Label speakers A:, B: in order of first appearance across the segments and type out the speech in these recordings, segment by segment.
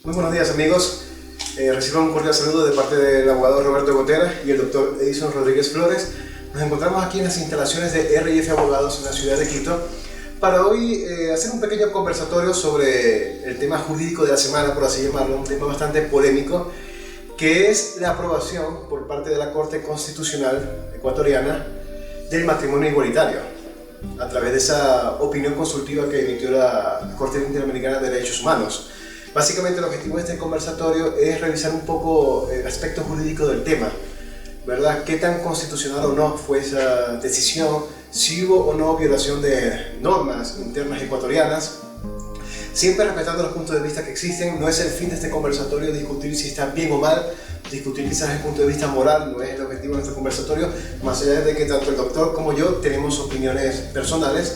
A: Muy buenos días, amigos. Reciban un cordial saludo de parte del abogado Roberto Gotera y el doctor Edison Rodríguez Flores. Nos encontramos aquí en las instalaciones de R&F Abogados en la ciudad de Quito para hoy hacer un pequeño conversatorio sobre el tema jurídico de la semana, por así llamarlo, un tema bastante polémico, que es la aprobación por parte de la Corte Constitucional ecuatoriana del matrimonio igualitario, a través de esa opinión consultiva que emitió la Corte Interamericana de Derechos Humanos. Básicamente el objetivo de este conversatorio es revisar un poco el aspecto jurídico del tema, ¿verdad? ¿Qué tan constitucional o no fue esa decisión? Si hubo o no violación de normas internas ecuatorianas. Siempre respetando los puntos de vista que existen. No es el fin de este conversatorio discutir si está bien o mal, discutir quizás el punto de vista moral, no es el objetivo de nuestro conversatorio, más allá de que tanto el doctor como yo tenemos opiniones personales.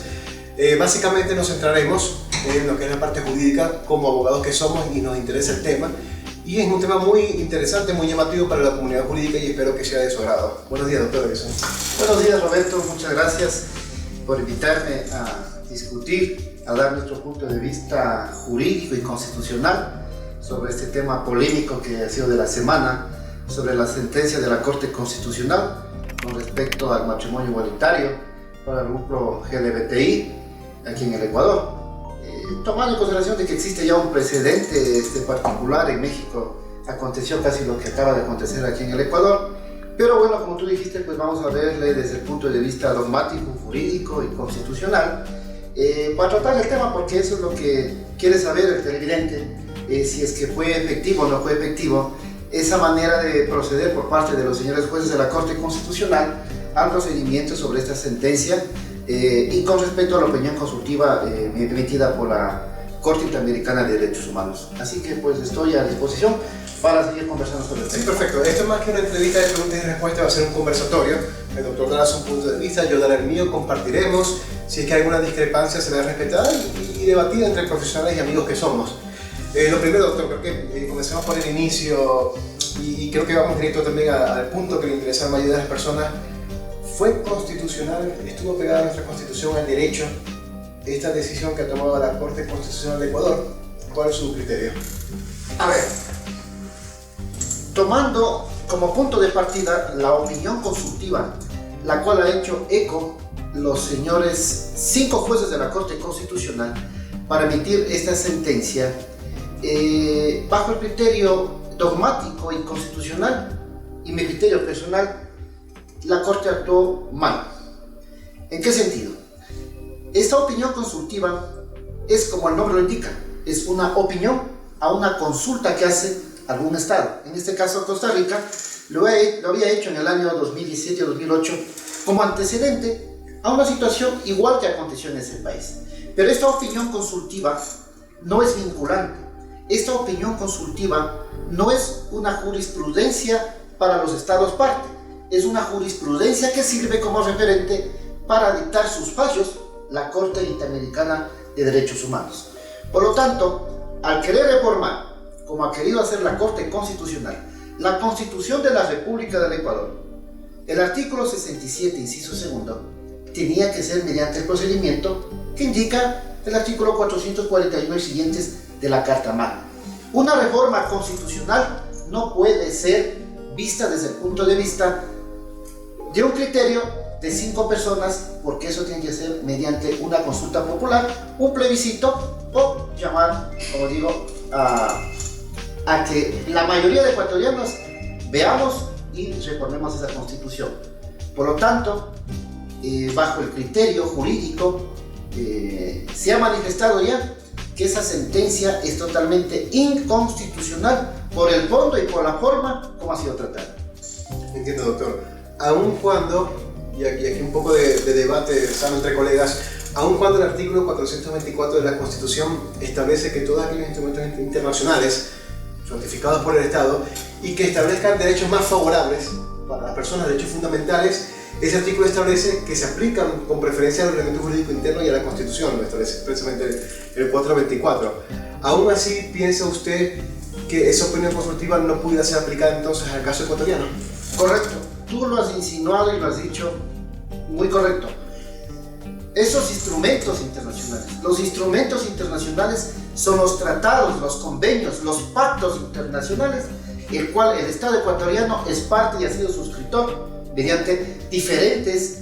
A: Básicamente nos centraremos en lo que es la parte jurídica como abogados que somos y nos interesa el tema, y es un tema muy interesante, muy llamativo para la comunidad jurídica y espero que sea de su agrado. Buenos días, doctor Edison.
B: Buenos días, Roberto, muchas gracias por invitarme a discutir, a dar nuestro punto de vista jurídico y constitucional sobre este tema polémico que ha sido de la semana, sobre la sentencia de la Corte Constitucional con respecto al matrimonio igualitario para el grupo LGBTI aquí en el Ecuador. Tomando en consideración de que existe ya un precedente particular en México, aconteció casi lo que acaba de acontecer aquí en el Ecuador, pero bueno, como tú dijiste, pues vamos a verle desde el punto de vista dogmático, jurídico y constitucional, para tratar el tema, porque eso es lo que quiere saber el televidente, si es que fue efectivo o no fue efectivo esa manera de proceder por parte de los señores jueces de la Corte Constitucional al procedimiento sobre esta sentencia, y con respecto a la opinión consultiva emitida por la Corte Interamericana de Derechos Humanos. Así que pues estoy a disposición para seguir conversando sobre el tema.
A: Sí, perfecto. Esto más que una entrevista de preguntas y respuestas va a ser un conversatorio. El doctor dará su punto de vista, yo daré el mío, compartiremos. Si es que hay alguna discrepancia será respetada y debatida entre profesionales y amigos que somos. Lo primero, doctor, creo que comencemos por el inicio y creo que vamos directo también al punto que le interesa a la mayoría de las personas. ¿Fue constitucional, estuvo pegada a nuestra Constitución, al derecho, esta decisión que ha tomado la Corte Constitucional de Ecuador? ¿Cuál es su criterio?
B: A ver, tomando como punto de partida la opinión consultiva, la cual ha hecho eco los señores 5 jueces de la Corte Constitucional para emitir esta sentencia, bajo el criterio dogmático y constitucional y mi criterio personal, la Corte actuó mal. ¿En qué sentido? Esta opinión consultiva es, como el nombre lo indica, es una opinión a una consulta que hace algún Estado. En este caso, Costa Rica lo había hecho en el año 2017 o 2008 como antecedente a una situación igual que aconteció en ese país. Pero esta opinión consultiva no es vinculante. Esta opinión consultiva no es una jurisprudencia para los Estados parte. Es una jurisprudencia que sirve como referente para dictar sus fallos la Corte Interamericana de Derechos Humanos. Por lo tanto, al querer reformar, como ha querido hacer la Corte Constitucional, la Constitución de la República del Ecuador, el artículo 67, inciso segundo, tenía que ser mediante el procedimiento que indica el artículo 441 y siguientes de la Carta Magna. Una reforma constitucional no puede ser vista desde el punto de vista de un criterio de 5 personas, porque eso tiene que ser mediante una consulta popular, un plebiscito, o llamar, como digo, a que la mayoría de ecuatorianos veamos y reformemos esa constitución. Por lo tanto, bajo el criterio jurídico, se ha manifestado ya que esa sentencia es totalmente inconstitucional por el fondo y por la forma como ha sido tratada.
A: Entiendo, doctor. Aun cuando, y aquí un poco de debate sano entre colegas, aun cuando el artículo 424 de la Constitución establece que todos aquellos instrumentos internacionales ratificados por el Estado y que establezcan derechos más favorables para las personas, derechos fundamentales, ese artículo establece que se aplican con preferencia al ordenamiento jurídico interno y a la Constitución, lo establece expresamente el 424. Aún así, ¿piensa usted que esa opinión consultiva no pudiera ser aplicada entonces al caso ecuatoriano?
B: Correcto. Tú lo has insinuado y lo has dicho muy correcto. Esos instrumentos internacionales, los instrumentos internacionales son los tratados, los convenios, los pactos internacionales, el cual el Estado ecuatoriano es parte y ha sido suscriptor mediante diferentes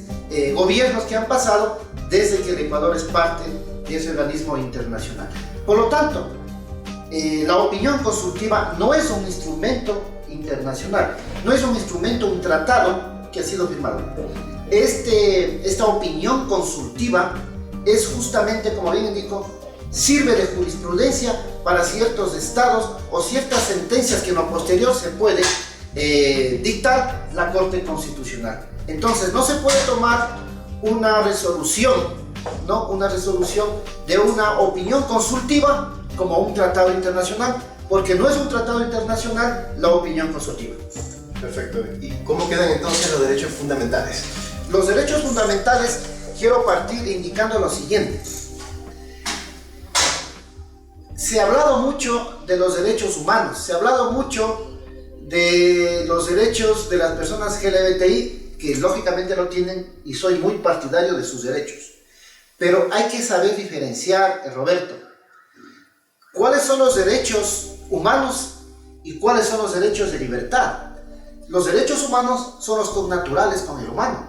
B: gobiernos que han pasado desde que el Ecuador es parte de ese organismo internacional. Por lo tanto, la opinión consultiva no es un instrumento internacional, no es un instrumento, un tratado que ha sido firmado. Esta opinión consultiva es justamente, como bien indico, sirve de jurisprudencia para ciertos estados o ciertas sentencias que en lo posterior se puede dictar la Corte Constitucional. Entonces no se puede tomar una resolución, ¿no? Una resolución de una opinión consultiva como un tratado internacional, porque no es un tratado internacional la opinión consultiva.
A: Perfecto. ¿Y cómo quedan entonces los derechos fundamentales?
B: Los derechos fundamentales, quiero partir indicando lo siguiente. Se ha hablado mucho de los derechos humanos, se ha hablado mucho de los derechos de las personas LGBTI, que lógicamente lo tienen, y soy muy partidario de sus derechos. Pero hay que saber diferenciar, Roberto, cuáles son los derechos humanos y cuáles son los derechos de libertad. Los derechos humanos son los connaturales con el humano.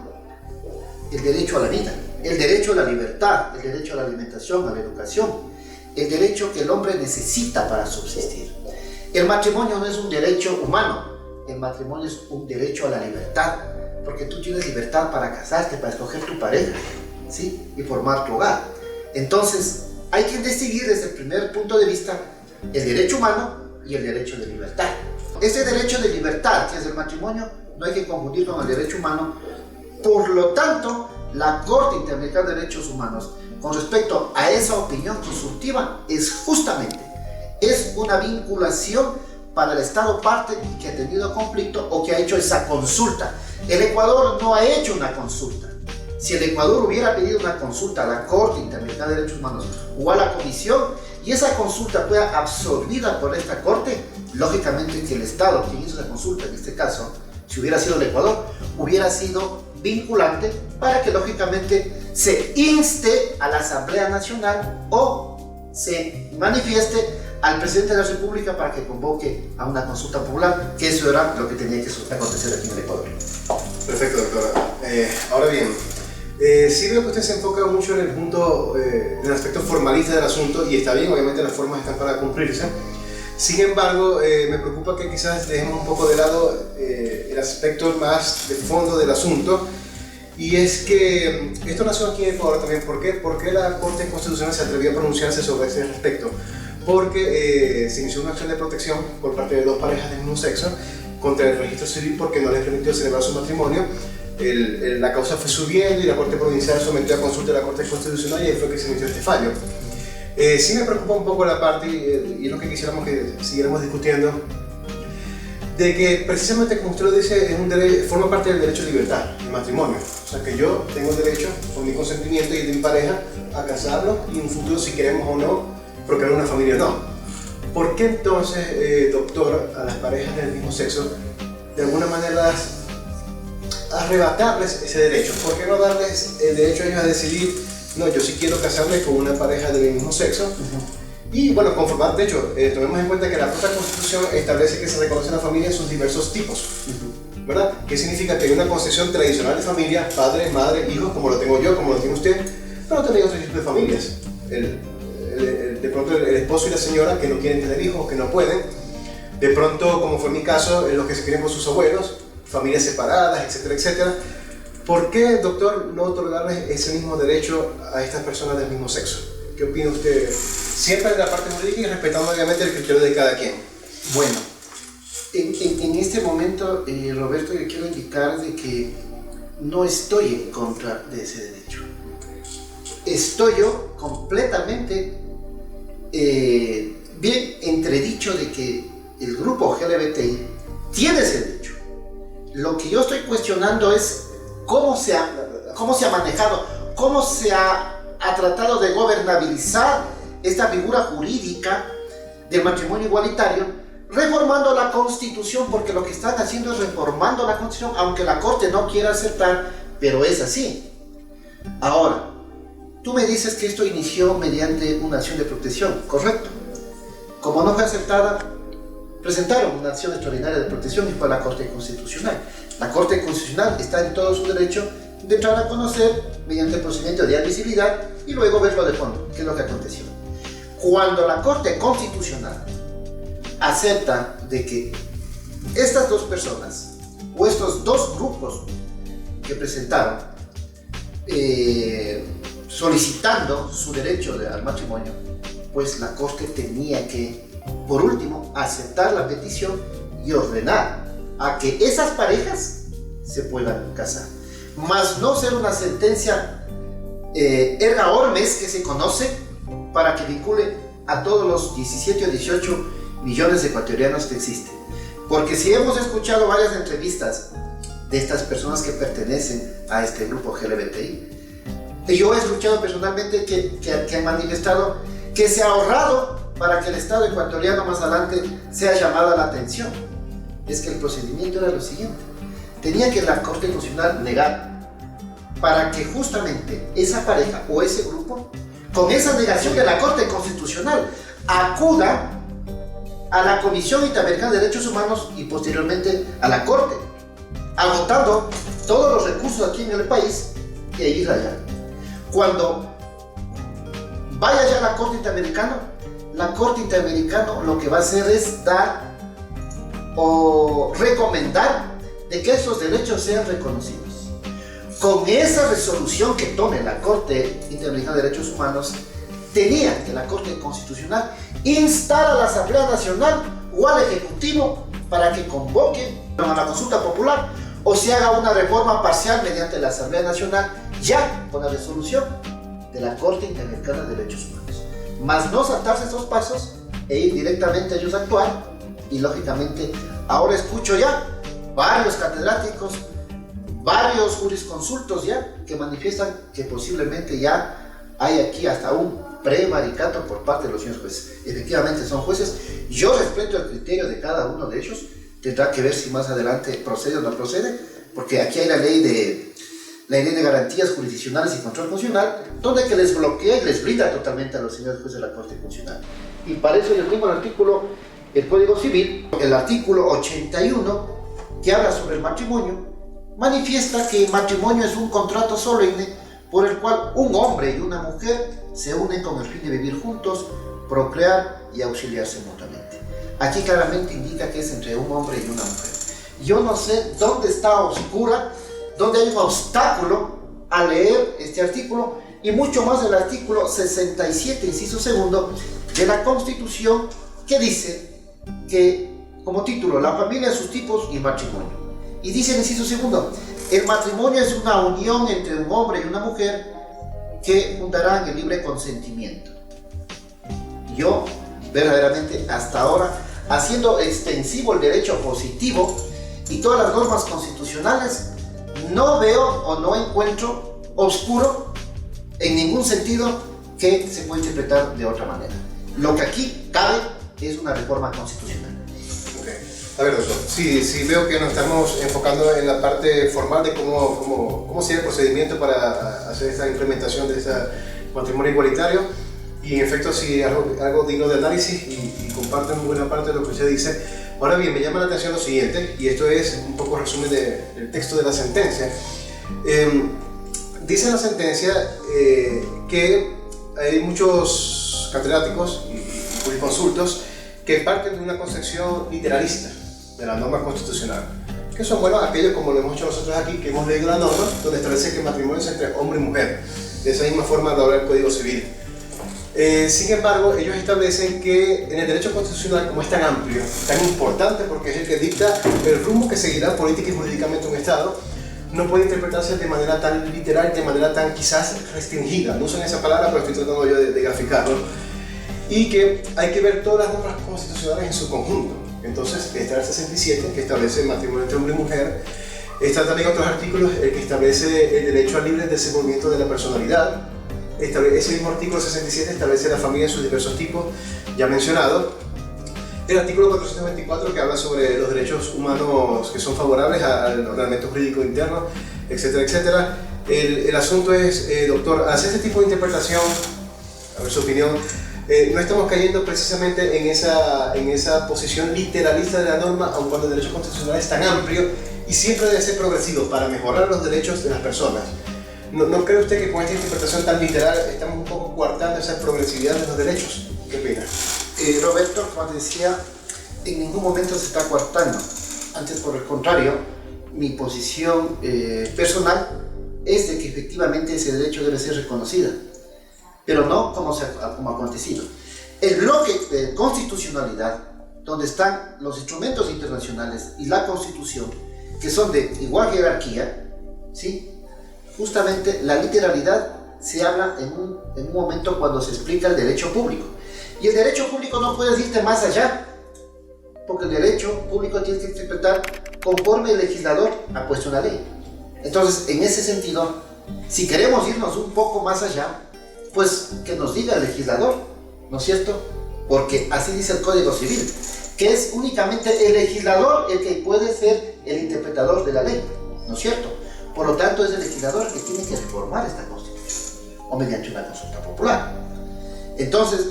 B: El derecho a la vida, el derecho a la libertad, el derecho a la alimentación, a la educación, el derecho que el hombre necesita para subsistir. El matrimonio no es un derecho humano, el matrimonio es un derecho a la libertad, porque tú tienes libertad para casarte, para escoger tu pareja, ¿sí? Y formar tu hogar. Entonces, hay que distinguir desde el primer punto de vista el derecho humano y el derecho de libertad. Ese derecho de libertad, que es el matrimonio, no hay que confundir con el derecho humano. Por lo tanto, la Corte Interamericana de Derechos Humanos, con respecto a esa opinión consultiva, es justamente una vinculación para el Estado parte que ha tenido conflicto o que ha hecho esa consulta. El Ecuador no ha hecho una consulta. Si el Ecuador hubiera pedido una consulta a la Corte Interamericana de Derechos Humanos o a la Comisión, y esa consulta fuera absorbida por esta Corte, lógicamente que el Estado, quien hizo esa consulta, en este caso, si hubiera sido el Ecuador, hubiera sido vinculante para que lógicamente se inste a la Asamblea Nacional o se manifieste al presidente de la República para que convoque a una consulta popular, que eso era lo que tenía que acontecer aquí en el Ecuador.
A: Perfecto, doctora. Ahora bien, sí veo que usted se enfoca mucho en el punto, en el aspecto formalista del asunto, y está bien, obviamente las formas están para cumplirse. Sin embargo, me preocupa que quizás dejemos un poco de lado el aspecto más de fondo del asunto, y es que esto nació aquí en Ecuador también. ¿Por qué? Porque la Corte Constitucional se atrevió a pronunciarse sobre ese respecto. Porque se inició una acción de protección por parte de dos parejas del mismo sexo contra el registro civil porque no les permitió celebrar su matrimonio. La causa fue subiendo y la Corte Provincial sometió a consulta a la Corte Constitucional, y ahí fue que se emitió este fallo. Sí me preocupa un poco la parte, y es lo que quisiéramos que siguiéramos discutiendo, de que precisamente, como usted lo dice, forma parte del derecho a libertad, el matrimonio. O sea, que yo tengo derecho, con mi consentimiento y de mi pareja, a casarnos y en un futuro, si queremos o no, procrear una familia o no. ¿Por qué entonces, doctor, a las parejas del mismo sexo, de alguna manera arrebatarles ese derecho? ¿Por qué no darles el derecho a ellos a decidir, no, yo sí quiero casarme con una pareja del mismo sexo? Y bueno, conformar, de hecho, tomemos en cuenta que la propia Constitución establece que se reconoce la familia en sus diversos tipos, ¿verdad? ¿Qué significa? Que hay una concepción tradicional de familia, padre, madre, hijos, como lo tengo yo, como lo tiene usted, pero también otros tipos de familias. De pronto el esposo y la señora que no quieren tener hijos, que no pueden. De pronto, como fue mi caso, los que se crían con sus abuelos, familias separadas, etcétera, etcétera. ¿Por qué, doctor, no otorgarles ese mismo derecho a estas personas del mismo sexo? ¿Qué opina usted? Siempre de la parte jurídica y respetando obviamente el criterio de cada quien.
B: Bueno, en este momento, Roberto, yo quiero indicar de que no estoy en contra de ese derecho. Estoy yo completamente bien entredicho de que el grupo LGBTI tiene ese derecho. Lo que yo estoy cuestionando es cómo se ha manejado, cómo se ha tratado de gobernabilizar esta figura jurídica del matrimonio igualitario, reformando la Constitución, porque lo que están haciendo es reformando la Constitución, aunque la Corte no quiera aceptar, pero es así. Ahora, Tú me dices que esto inició mediante una acción de protección, correcto. Como no fue aceptada, presentaron una acción extraordinaria de protección y fue a la Corte Constitucional. La Corte Constitucional está en todo su derecho de entrar a conocer mediante el procedimiento de admisibilidad y luego verlo de fondo, qué es lo que aconteció. Cuando la Corte Constitucional acepta de que estas dos personas o estos dos grupos que presentaron solicitando su derecho al matrimonio, pues la Corte tenía que, por último, aceptar la petición y ordenar a que esas parejas se puedan casar, más no ser una sentencia erga omnes que se conoce para que vincule a todos los 17 o 18 millones de ecuatorianos que existen. Porque si hemos escuchado varias entrevistas de estas personas que pertenecen a este grupo LGBTI, yo he escuchado personalmente que han manifestado que se ha ahorrado para que el Estado ecuatoriano más adelante sea llamado a la atención. Es que el procedimiento era lo siguiente: tenía que la Corte Constitucional negar para que justamente esa pareja o ese grupo, con esa negación de la Corte Constitucional, acuda a la Comisión Interamericana de Derechos Humanos y posteriormente a la Corte, agotando todos los recursos aquí en el país e ir allá. Cuando vaya ya a la Corte Interamericana lo que va a hacer es dar o recomendar de que esos derechos sean reconocidos. Con esa resolución que tome la Corte Interamericana de Derechos Humanos, tenía que la Corte Constitucional instar a la Asamblea Nacional o al Ejecutivo para que convoquen a la consulta popular o se haga una reforma parcial mediante la Asamblea Nacional ya con la resolución de la Corte Interamericana de Derechos Humanos. Más no saltarse estos pasos e ir directamente a ellos a actuar. Y lógicamente ahora escucho ya varios catedráticos, varios jurisconsultos ya que manifiestan que posiblemente ya hay aquí hasta un prevaricato por parte de los señores jueces. Efectivamente son jueces. Yo respeto el criterio de cada uno de ellos. Tendrá que ver si más adelante procede o no procede, porque aquí hay la ley de garantías jurisdiccionales y control constitucional, donde que les bloquea y les blinda totalmente a los señores jueces de la Corte Constitucional. Y para eso yo tengo el Código Civil, el artículo 81, que habla sobre el matrimonio, manifiesta que el matrimonio es un contrato solemne por el cual un hombre y una mujer se unen con el fin de vivir juntos, procrear y auxiliarse mutuamente. Aquí claramente indica que es entre un hombre y una mujer. Yo no sé dónde está oscura, dónde hay un obstáculo a leer este artículo, y mucho más el artículo 67, inciso segundo, de la Constitución, que dice que, como título, la familia, sus tipos y matrimonio. Y dice el inciso segundo: el matrimonio es una unión entre un hombre y una mujer que fundarán el libre consentimiento. Yo, verdaderamente, hasta ahora, haciendo extensivo el derecho positivo y todas las normas constitucionales, no veo o no encuentro oscuro en ningún sentido que se pueda interpretar de otra manera. Lo que aquí cabe es una reforma constitucional.
A: Okay. A ver, doctor, sí veo que nos estamos enfocando en la parte formal de cómo sería el procedimiento para hacer esta implementación de este matrimonio igualitario, y en efecto sí algo digno de análisis y comparto en buena parte de lo que usted dice. Ahora bien, me llama la atención lo siguiente, y esto es un poco resumen del texto de la sentencia. Dice en la sentencia que hay muchos catedráticos y jurisconsultos que parten de una concepción literalista de la norma constitucional, que son, bueno, aquellos, como lo hemos hecho nosotros aquí, que hemos leído la norma, donde establece que el matrimonio es entre hombre y mujer. De esa misma forma lo habla el Código Civil. Sin embargo, ellos establecen que en el derecho constitucional, como es tan amplio, tan importante, porque es el que dicta el rumbo que seguirá política y jurídicamente un Estado, no puede interpretarse de manera tan literal, de manera tan quizás restringida. No usan esa palabra, pero estoy tratando yo de graficarlo. Y que hay que ver todas las normas constitucionales en su conjunto. Entonces está el 67, que establece el matrimonio entre hombre y mujer. Está también otros artículos, el que establece el derecho al libre desenvolvimiento de la personalidad. Ese mismo artículo 67 establece la familia en sus diversos tipos, ya mencionado. El artículo 424, que habla sobre los derechos humanos que son favorables al ordenamiento jurídico interno, etcétera, etcétera. El asunto es, doctor, hacer este tipo de interpretación, a ver su opinión, no estamos cayendo precisamente en esa posición literalista de la norma, aun cuando el derecho constitucional es tan amplio y siempre debe ser progresivo para mejorar los derechos de las personas. ¿No cree usted que con esta interpretación tan literal estamos un poco coartando esa progresividad de los derechos? ¿Qué opina?
B: Roberto, como decía, en ningún momento se está coartando. Antes, por el contrario, mi posición personal es de que efectivamente ese derecho debe ser reconocido, pero no como ha acontecido. El bloque de constitucionalidad, donde están los instrumentos internacionales y la Constitución, que son de igual jerarquía, ¿sí? Justamente la literalidad se habla en un momento cuando se explica el derecho público. Y el derecho público no puede irte más allá, porque el derecho público tiene que interpretar conforme el legislador ha puesto una ley. Entonces, en ese sentido, si queremos irnos un poco más allá, pues que nos diga el legislador, ¿no es cierto? Porque así dice el Código Civil, que es únicamente el legislador el que puede ser el interpretador de la ley, ¿no es cierto? Por lo tanto, es el legislador el que tiene que reformar esta Constitución, o mediante una consulta popular. Entonces,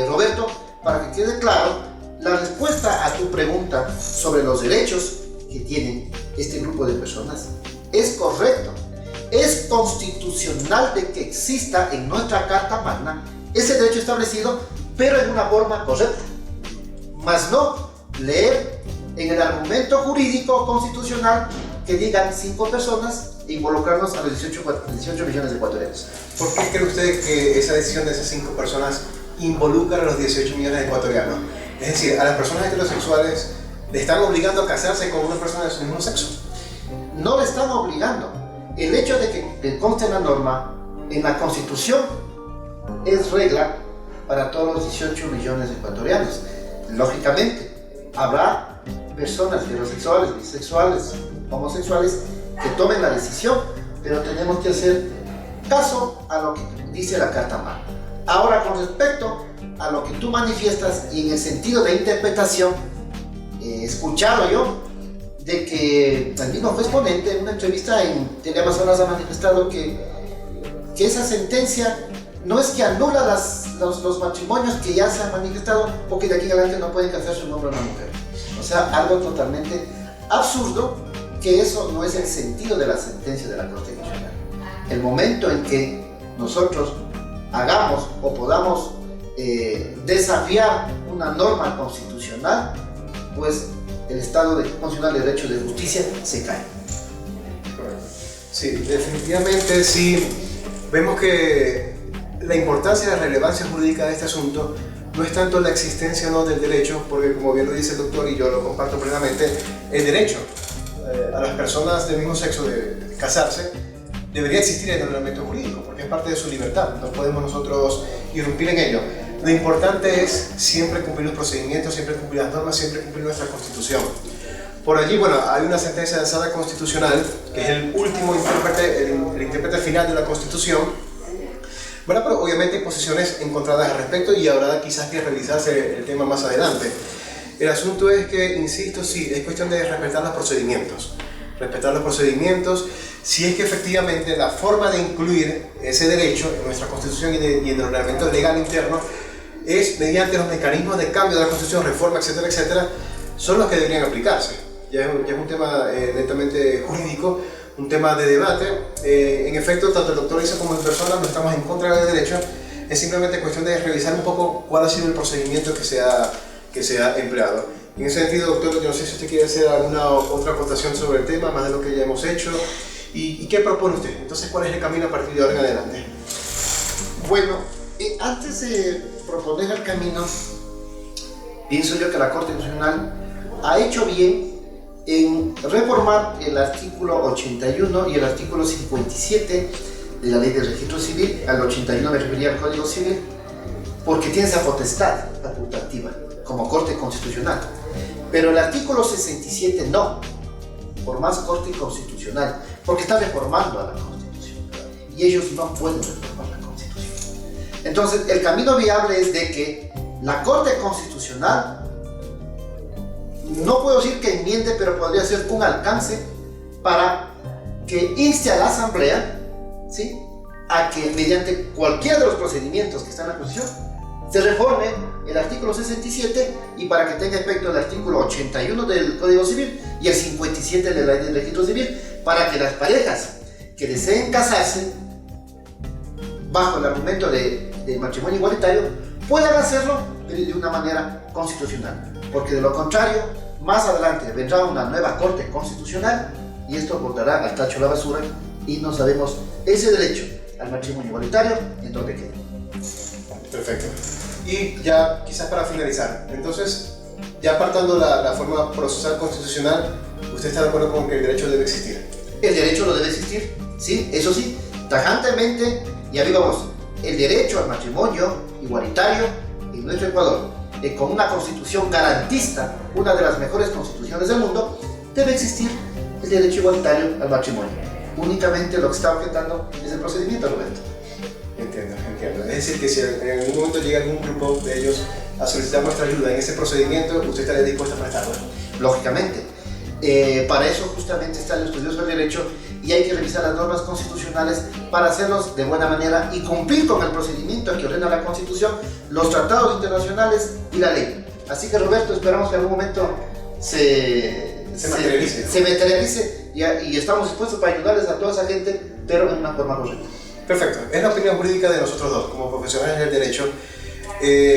B: Roberto, para que quede claro, la respuesta a tu pregunta sobre los derechos que tienen este grupo de personas es correcto. Es constitucional de que exista en nuestra Carta Magna ese derecho establecido, pero en una forma correcta. Más no leer en el argumento jurídico constitucional que digan 5 personas e involucrarnos a los 18 millones de ecuatorianos.
A: ¿Por qué cree usted que esa decisión de esas 5 personas involucra a los 18 millones de ecuatorianos? Es decir, a las personas heterosexuales le están obligando a casarse con una persona de su mismo sexo.
B: No le están obligando. El hecho de que conste en la norma, en la Constitución, es regla para todos los 18 millones de ecuatorianos. Lógicamente, habrá personas heterosexuales, bisexuales, homosexuales que tomen la decisión, pero tenemos que hacer caso a lo que dice la Carta Magna. Ahora, con respecto a lo que tú manifiestas y en el sentido de interpretación, he escuchado yo de que el mismo juez ponente en una entrevista en Teleamazonas ha manifestado que esa sentencia no es que anula los matrimonios que ya se han manifestado o que de aquí en adelante no pueden casarse un hombre o una mujer. O sea, algo totalmente absurdo, que eso no es el sentido de la sentencia de la Corte Constitucional. El momento en que nosotros hagamos o podamos desafiar una norma constitucional, pues el Estado constitucional de Derecho de Justicia se cae.
A: Sí, definitivamente sí. Vemos que la importancia y la relevancia jurídica de este asunto no es tanto la existencia o no del derecho, porque como bien lo dice el doctor y yo lo comparto plenamente, el derecho a las personas del mismo sexo de casarse debería existir en el ordenamiento jurídico, porque es parte de su libertad, no podemos nosotros irrumpir en ello. Lo importante es siempre cumplir los procedimientos, siempre cumplir las normas, siempre cumplir nuestra Constitución. Por allí, bueno, hay una sentencia de la Sala Constitucional, que es el último intérprete, el intérprete final de la Constitución. Bueno, pero obviamente hay posiciones encontradas al respecto y habrá quizás que revisarse el tema más adelante. El asunto es que, insisto, sí, es cuestión de respetar los procedimientos. Respetar los procedimientos, si es que efectivamente la forma de incluir ese derecho en nuestra Constitución y en el ordenamiento legal interno es mediante los mecanismos de cambio de la Constitución, reforma, etcétera, etcétera, son los que deberían aplicarse. Ya es un tema netamente jurídico, un tema de debate. En efecto, tanto el doctor Isa como en persona no estamos en contra del derecho, es simplemente cuestión de revisar un poco cuál ha sido el procedimiento que se ha empleado. En ese sentido, doctor, yo no sé si usted quiere hacer alguna otra aportación sobre el tema, más de lo que ya hemos hecho. ¿Y qué propone usted? Entonces, ¿cuál es el camino a partir de ahora en adelante?
B: Bueno, antes de proponer el camino, pienso yo que la Corte Constitucional ha hecho bien en reformar el artículo 81 y el artículo 57 de la Ley de Registro Civil. Al 81 me refería al Código Civil, porque tiene esa potestad facultativa como Corte Constitucional. Pero el artículo 67 no, por más Corte Constitucional, porque está reformando a la Constitución y ellos no pueden reformar la Constitución. Entonces, el camino viable es de que la Corte Constitucional, no puedo decir que enmiende, pero podría ser un alcance para que inste a la Asamblea ¿sí?, a que mediante cualquiera de los procedimientos que están en la Constitución se reforme el artículo 67 y para que tenga efecto el artículo 81 del Código Civil y el 57 de la Ley del Registro Civil, para que las parejas que deseen casarse bajo el argumento de matrimonio igualitario puedan hacerlo de una manera constitucional, porque de lo contrario más adelante vendrá una nueva Corte Constitucional y esto botará al tacho la basura y no sabemos ese derecho al matrimonio igualitario en dónde queda.
A: Perfecto. Y ya quizás para finalizar, entonces, ya apartando la forma procesal constitucional, ¿usted está de acuerdo con que el derecho debe existir?
B: El derecho lo debe existir, sí, eso sí, tajantemente y a viva voz. El derecho al matrimonio igualitario en nuestro Ecuador, con una constitución garantista, una de las mejores constituciones del mundo, debe existir el derecho igualitario al matrimonio. Únicamente lo que está objetando es el procedimiento, Roberto.
A: Entiendo. Es decir, que si en algún momento llega algún grupo de ellos a solicitar nuestra ayuda en ese procedimiento, ¿usted estaría dispuesto a prestarlo?
B: Lógicamente. Para eso justamente están los estudiosos del derecho y hay que revisar las normas constitucionales para hacerlos de buena manera y cumplir con el procedimiento que ordena la Constitución, los tratados internacionales y la ley. Así que, Roberto, esperamos que en algún momento se materialice y estamos dispuestos para ayudarles a toda esa gente, pero en una forma correcta.
A: Perfecto. Es la opinión jurídica de nosotros dos, como profesionales del derecho.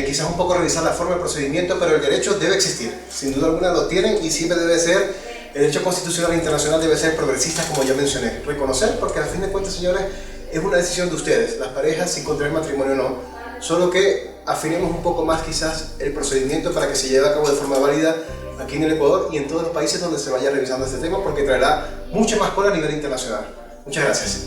A: Quizás un poco revisar la forma del procedimiento, pero el derecho debe existir. Sin duda alguna lo tienen y siempre debe ser, el derecho constitucional e internacional debe ser progresista, como ya mencioné. Reconocer, porque al fin de cuentas, señores, es una decisión de ustedes, las parejas, si contraer matrimonio o no. Solo que afinemos un poco más quizás el procedimiento para que se lleve a cabo de forma válida aquí en el Ecuador y en todos los países donde se vaya revisando este tema, porque traerá mucha más cola a nivel internacional. Muchas gracias.